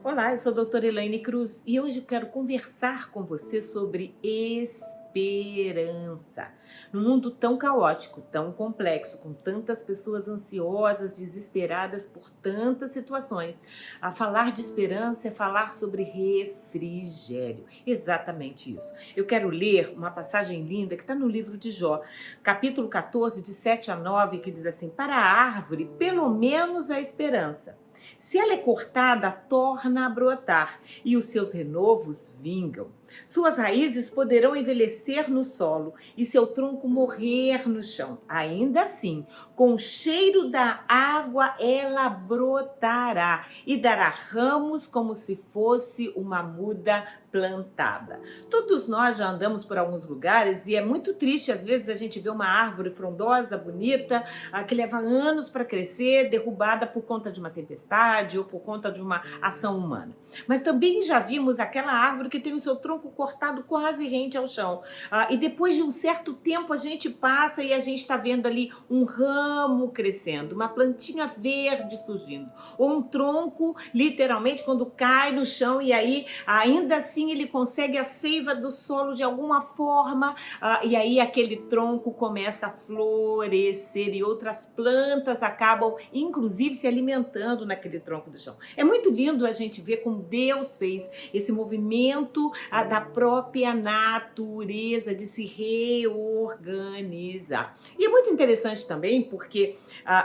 Olá, eu sou a doutora Elaine Cruz e hoje eu quero conversar com você sobre esperança. Num mundo tão caótico, tão complexo, com tantas pessoas ansiosas, desesperadas por tantas situações, a falar de esperança é falar sobre refrigério. Exatamente isso. Eu quero ler uma passagem linda que está no livro de Jó, capítulo 14, de 7 a 9, que diz assim: para a árvore, pelo menos a esperança. Se ela é cortada, torna a brotar, e os seus renovos vingam. Suas raízes poderão envelhecer no solo e seu tronco morrer no chão. Ainda assim, com o cheiro da água ela brotará e dará ramos como se fosse uma muda plantada. Todos nós já andamos por alguns lugares e é muito triste às vezes a gente ver uma árvore frondosa, bonita, que leva anos para crescer, derrubada por conta de uma tempestade ou por conta de uma ação humana. Mas também já vimos aquela árvore que tem o seu tronco cortado quase rente ao chão. E depois de um certo tempo a gente passa e a gente está vendo ali um ramo crescendo, uma plantinha verde surgindo, ou um tronco, literalmente, quando cai no chão e aí ainda assim ele consegue a seiva do solo de alguma forma, e aí aquele tronco começa a florescer e outras plantas acabam, inclusive, se alimentando naquele tronco do chão. É muito lindo a gente ver como Deus fez esse movimento da própria natureza de se reorganizar. E é muito interessante também porque,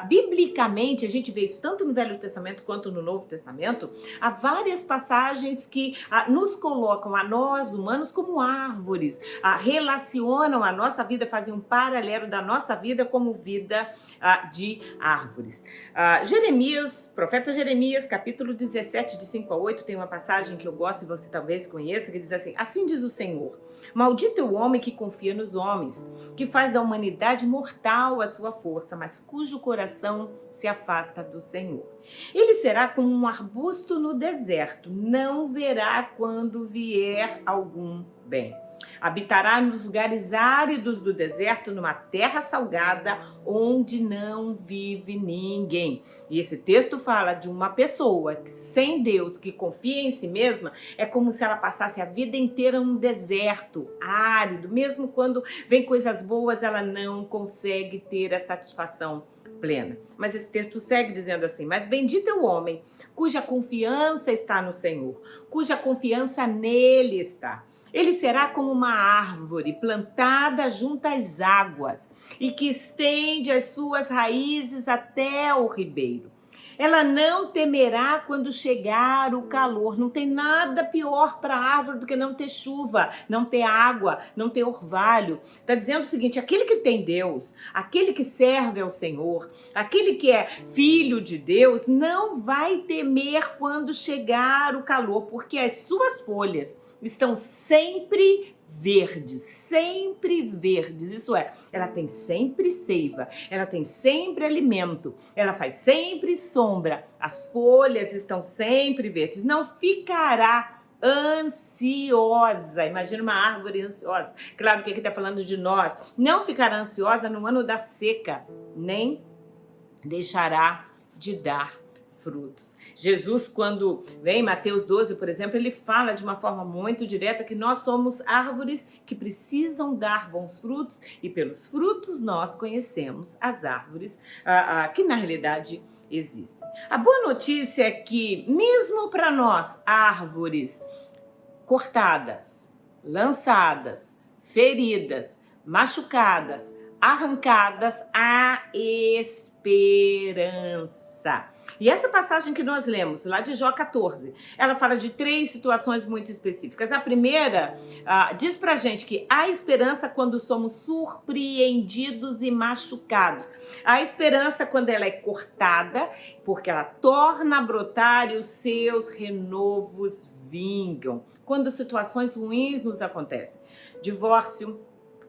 biblicamente, a gente vê isso tanto no Velho Testamento quanto no Novo Testamento, há várias passagens que nos colocam a nós, humanos, como árvores, relacionam a nossa vida, fazem um paralelo da nossa vida como vida de árvores. Jeremias, profeta Jeremias, capítulo 17, de 5 a 8, tem uma passagem que eu gosto e você talvez conheça, que diz assim: assim diz o Senhor, maldito é o homem que confia nos homens, que faz da humanidade mortal a sua força, mas cujo coração se afasta do Senhor. Ele será como um arbusto no deserto, não verá quando vier algum bem. Habitará nos lugares áridos do deserto, numa terra salgada, onde não vive ninguém. E esse texto fala de uma pessoa que, sem Deus, que confia em si mesma, é como se ela passasse a vida inteira num deserto árido. Mesmo quando vem coisas boas, ela não consegue ter a satisfação plena. Mas esse texto segue dizendo assim: mas bendito é o homem cuja confiança está no Senhor, cuja confiança nele está. Ele será como uma árvore plantada junto às águas e que estende as suas raízes até o ribeiro. Ela não temerá quando chegar o calor. Não tem nada pior para a árvore do que não ter chuva, não ter água, não ter orvalho. Está dizendo o seguinte: aquele que tem Deus, aquele que serve ao Senhor, aquele que é filho de Deus, não vai temer quando chegar o calor, porque as suas folhas estão sempre verdes, isso é, ela tem sempre seiva, ela tem sempre alimento, ela faz sempre sombra, as folhas estão sempre verdes, não ficará ansiosa. Imagina uma árvore ansiosa. Claro que aqui está falando de nós. Não ficará ansiosa no ano da seca, nem deixará de dar frutos. Jesus, quando vem em Mateus 12, por exemplo, ele fala de uma forma muito direta que nós somos árvores que precisam dar bons frutos e pelos frutos nós conhecemos as árvores que na realidade existem. A boa notícia é que mesmo para nós, árvores cortadas, lançadas, feridas, machucadas, arrancadas, há esperança. E essa passagem que nós lemos, lá de Jó 14, ela fala de 3 situações muito específicas. A primeira diz pra gente que há esperança quando somos surpreendidos e machucados. Há esperança quando ela é cortada, porque ela torna a brotar e os seus renovos vingam. Quando situações ruins nos acontecem. Divórcio,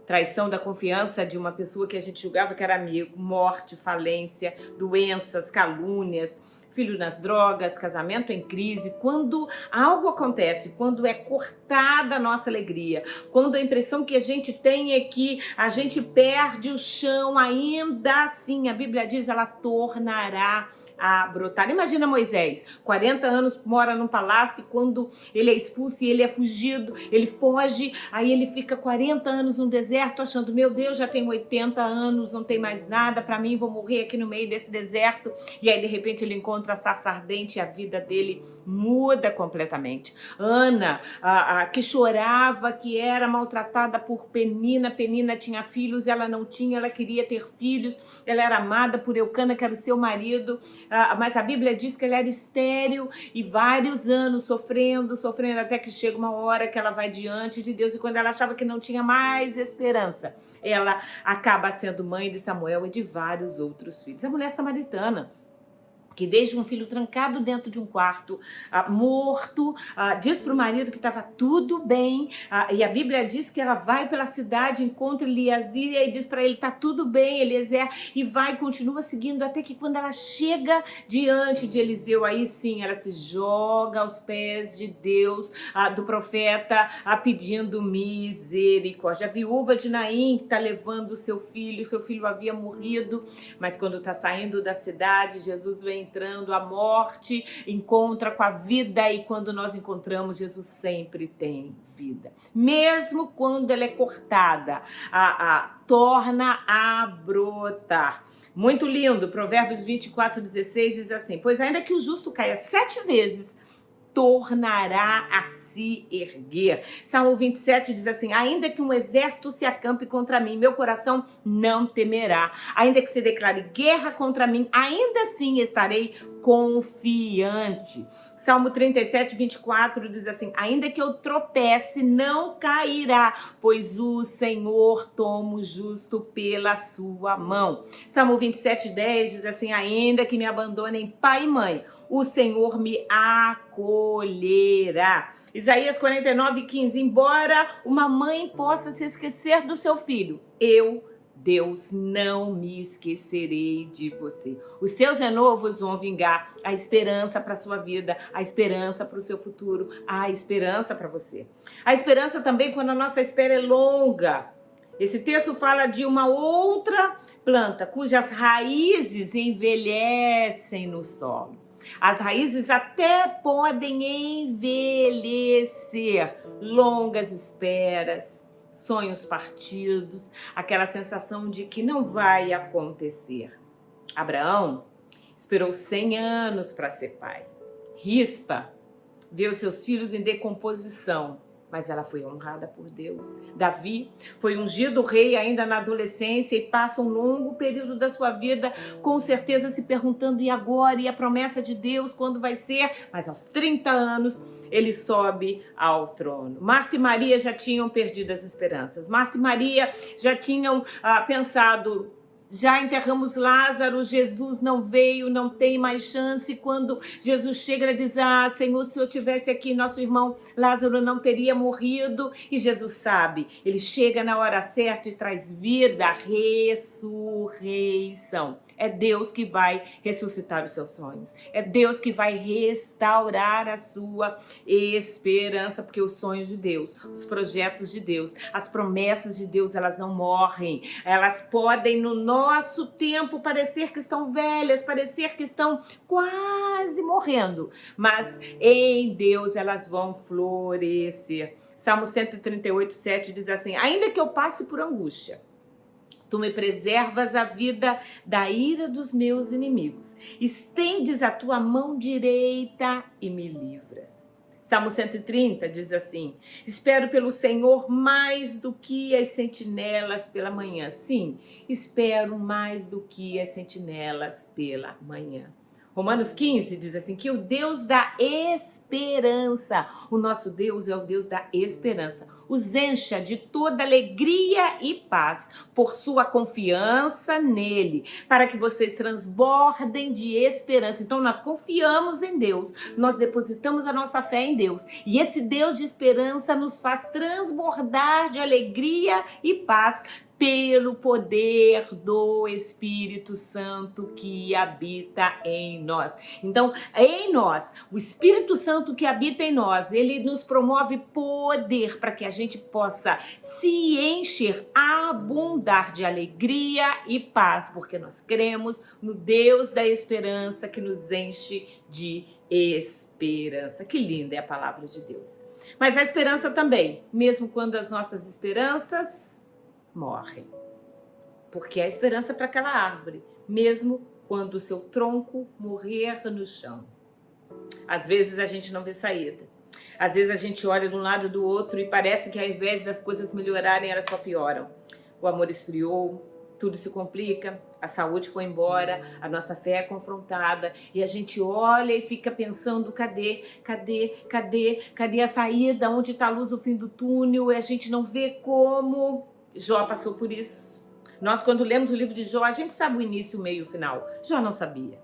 traição da confiança de uma pessoa que a gente julgava que era amigo, morte, falência, doenças, calúnias, filho nas drogas, casamento em crise, quando algo acontece, quando é cortada a nossa alegria, quando a impressão que a gente tem é que a gente perde o chão, ainda assim a Bíblia diz, ela tornará a brotar. Imagina Moisés, 40 anos mora num palácio, quando ele é expulso e ele é fugido, ele foge, aí ele fica 40 anos no deserto achando, meu Deus, já tenho 80 anos, não tem mais nada para mim, vou morrer aqui no meio desse deserto. E aí de repente ele encontra a sarça ardente e a vida dele muda completamente. Ana, que chorava, que era maltratada por Penina, Penina tinha filhos, ela não tinha, ela queria ter filhos, ela era amada por Eucana, que era o seu marido, mas a Bíblia diz que ela era estéril e vários anos sofrendo, até que chega uma hora que ela vai diante de Deus e quando ela achava que não tinha mais esperança, ela acaba sendo mãe de Samuel e de vários outros filhos. A mulher samaritana, que desde um filho trancado dentro de um quarto, morto, diz para o marido que estava tudo bem, e a Bíblia diz que ela vai pela cidade, encontra Eliezer e diz para ele, tá tudo bem, Eliezer, e vai, continua seguindo, até que quando ela chega diante de Eliseu, aí sim, ela se joga aos pés de Deus, do profeta, pedindo misericórdia. A viúva de Naim, que está levando seu filho havia morrido, mas quando está saindo da cidade, Jesus vem entrando, a morte encontra com a vida e quando nós encontramos, Jesus sempre tem vida. Mesmo quando ela é cortada, torna a brotar. Muito lindo, Provérbios 24:16 diz assim, pois ainda que o justo caia 7 vezes, tornará a se erguer. Salmo 27 diz assim, ainda que um exército se acampe contra mim, meu coração não temerá. Ainda que se declare guerra contra mim, ainda assim estarei confiante. Salmo 37:24 diz assim, ainda que eu tropece, não cairá, pois o Senhor toma o justo pela sua mão. Salmo 27:10 diz assim, ainda que me abandonem pai e mãe, o Senhor me acolherá. Isaías 49:15, embora uma mãe possa se esquecer do seu filho, eu, Deus, não me esquecerei de você. Os seus renovos vão vingar a esperança para a sua vida, a esperança para o seu futuro, a esperança para você. A esperança também quando a nossa espera é longa. Esse texto fala de uma outra planta cujas raízes envelhecem no solo. As raízes até podem envelhecer, longas esperas, sonhos partidos, aquela sensação de que não vai acontecer. Abraão esperou 100 anos para ser pai. Rispa viu seus filhos em decomposição, mas ela foi honrada por Deus. Davi foi ungido rei ainda na adolescência e passa um longo período da sua vida com certeza se perguntando, e agora? E a promessa de Deus, quando vai ser? Mas aos 30 anos ele sobe ao trono. Marta e Maria já tinham perdido as esperanças. Marta e Maria já tinham pensado, já enterramos Lázaro, Jesus não veio, não tem mais chance. Quando Jesus chega, ele diz, Senhor, se eu tivesse aqui, nosso irmão Lázaro não teria morrido. E Jesus sabe, ele chega na hora certa e traz vida, ressurreição. É Deus que vai ressuscitar os seus sonhos. É Deus que vai restaurar a sua esperança, porque os sonhos de Deus, os projetos de Deus, as promessas de Deus, elas não morrem. Elas podem, no nosso tempo, parecer que estão velhas, parecer que estão quase morrendo, mas em Deus elas vão florescer. Salmo 138:7 diz assim, ainda que eu passe por angústia, tu me preservas a vida da ira dos meus inimigos. Estendes a tua mão direita e me livras. Salmo 130 diz assim, espero pelo Senhor mais do que as sentinelas pela manhã. Sim, espero mais do que as sentinelas pela manhã. Romanos 15 diz assim, que o Deus da esperança, o nosso Deus é o Deus da esperança, os encha de toda alegria e paz por sua confiança nele, para que vocês transbordem de esperança. Então nós confiamos em Deus, nós depositamos a nossa fé em Deus, e esse Deus de esperança nos faz transbordar de alegria e paz pelo poder do Espírito Santo que habita em nós. Então, em nós, o Espírito Santo que habita em nós, ele nos promove poder para que a gente possa se encher, abundar de alegria e paz, porque nós cremos no Deus da esperança que nos enche de esperança. Que linda é a palavra de Deus. Mas a esperança também, mesmo quando as nossas esperanças morrem. Porque a esperança é para aquela árvore, mesmo quando o seu tronco morrer no chão. Às vezes a gente não vê saída. Às vezes a gente olha de um lado do outro e parece que ao invés das coisas melhorarem, elas só pioram. O amor esfriou, tudo se complica, a saúde foi embora, a nossa fé é confrontada e a gente olha e fica pensando, cadê a saída, onde está a luz no fim do túnel, e a gente não vê como. Jó passou por isso. Nós, quando lemos o livro de Jó, a gente sabe o início, o meio e o final. Jó não sabia.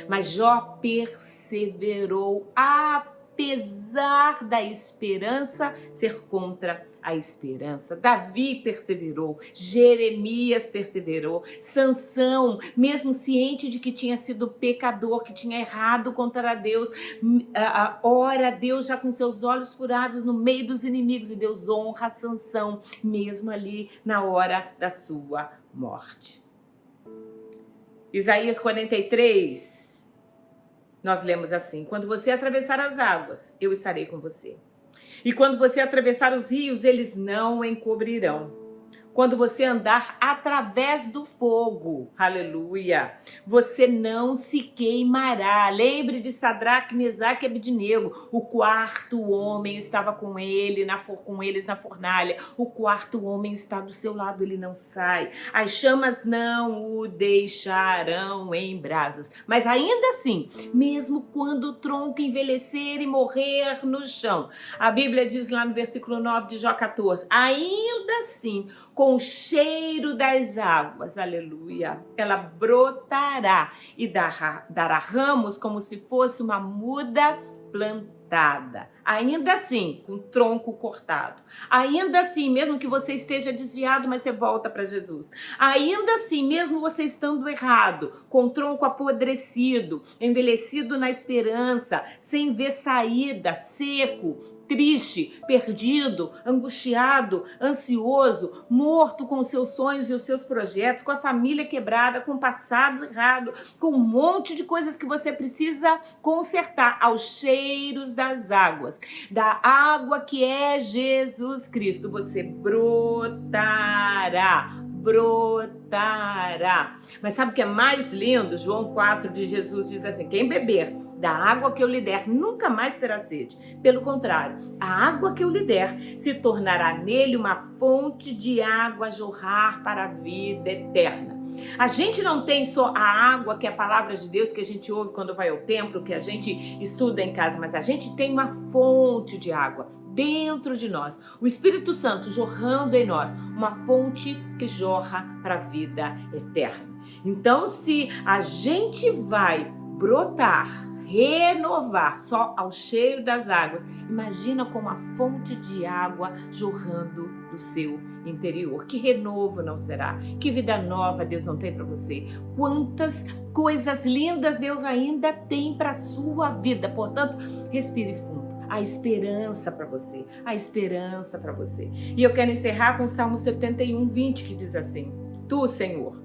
Mas Jó perseverou, apesar da esperança ser contra a esperança. Davi perseverou, Jeremias perseverou, Sansão, mesmo ciente de que tinha sido pecador, que tinha errado contra Deus, ora a Deus já com seus olhos furados no meio dos inimigos, e Deus honra Sansão, mesmo ali na hora da sua morte. Isaías 43, nós lemos assim: quando você atravessar as águas, eu estarei com você. E quando você atravessar os rios, eles não o encobrirão. Quando você andar através do fogo, aleluia, você não se queimará. Lembre de Sadraque, Mesaque e Abednego. O quarto homem estava com eles na fornalha. O quarto homem está do seu lado, ele não sai. As chamas não o deixarão em brasas. Mas ainda assim, mesmo quando o tronco envelhecer e morrer no chão, a Bíblia diz lá no versículo 9 de Jó 14, ainda assim, com o cheiro das águas, aleluia, ela brotará e dará ramos como se fosse uma muda plantada. Ainda assim, com o tronco cortado. Ainda assim, mesmo que você esteja desviado, mas você volta para Jesus. Ainda assim, mesmo você estando errado, com o tronco apodrecido, envelhecido na esperança, sem ver saída, seco, triste, perdido, angustiado, ansioso, morto com os seus sonhos e os seus projetos, com a família quebrada, com o passado errado, com um monte de coisas que você precisa consertar, aos cheiros das águas, da água que é Jesus Cristo, você brotará. Mas sabe o que é mais lindo? João 4 de Jesus diz assim: quem beber da água que eu lhe der nunca mais terá sede. Pelo contrário, a água que eu lhe der se tornará nele uma fonte de água a jorrar para a vida eterna. A gente não tem só a água, que é a palavra de Deus, que a gente ouve quando vai ao templo, que a gente estuda em casa, mas a gente tem uma fonte de água dentro de nós, o Espírito Santo jorrando em nós, uma fonte que jorra para a vida eterna. Então, se a gente vai brotar, renovar só ao cheiro das águas, imagina como a fonte de água jorrando do seu interior. Que renovo não será? Que vida nova Deus não tem para você? Quantas coisas lindas Deus ainda tem para sua vida. Portanto, respire fundo. A esperança para você, a esperança para você. E eu quero encerrar com o Salmo 71, 20, que diz assim: Tu, Senhor,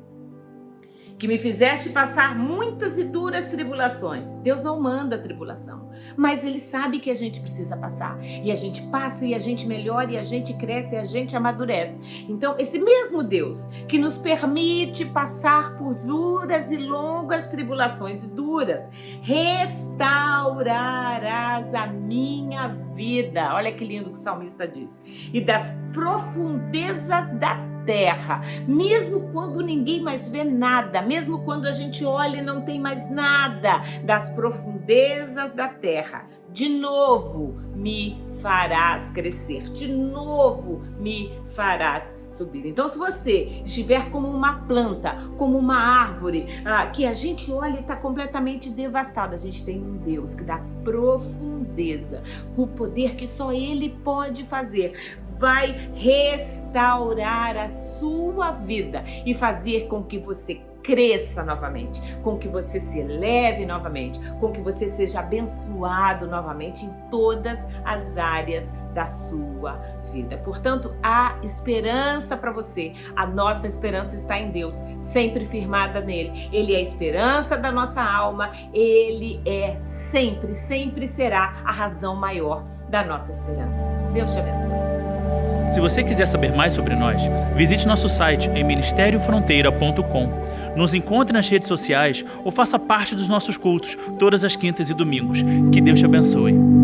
que me fizeste passar muitas e duras tribulações. Deus não manda tribulação, mas Ele sabe que a gente precisa passar. E a gente passa, e a gente melhora, e a gente cresce, e a gente amadurece. Então, esse mesmo Deus que nos permite passar por duras e longas tribulações, duras, restaurarás a minha vida. Olha que lindo que o salmista diz. E das profundezas da terra, mesmo quando ninguém mais vê nada, mesmo quando a gente olha e não tem mais nada, das profundezas da terra, de novo me farás crescer, de novo me farás subir. Então, se você estiver como uma planta, como uma árvore, que a gente olha e está completamente devastada, a gente tem um Deus que dá profundeza, o poder que só Ele pode fazer, vai restaurar a sua vida e fazer com que você cresça novamente, com que você se eleve novamente, com que você seja abençoado novamente em todas as áreas da sua vida. Portanto, há esperança para você. A nossa esperança está em Deus, sempre firmada nele. Ele é a esperança da nossa alma, ele é sempre, sempre será a razão maior da nossa esperança. Deus te abençoe. Se você quiser saber mais sobre nós, visite nosso site em ministeriofronteira.com. Nos encontre nas redes sociais ou faça parte dos nossos cultos todas as quintas e domingos. Que Deus te abençoe.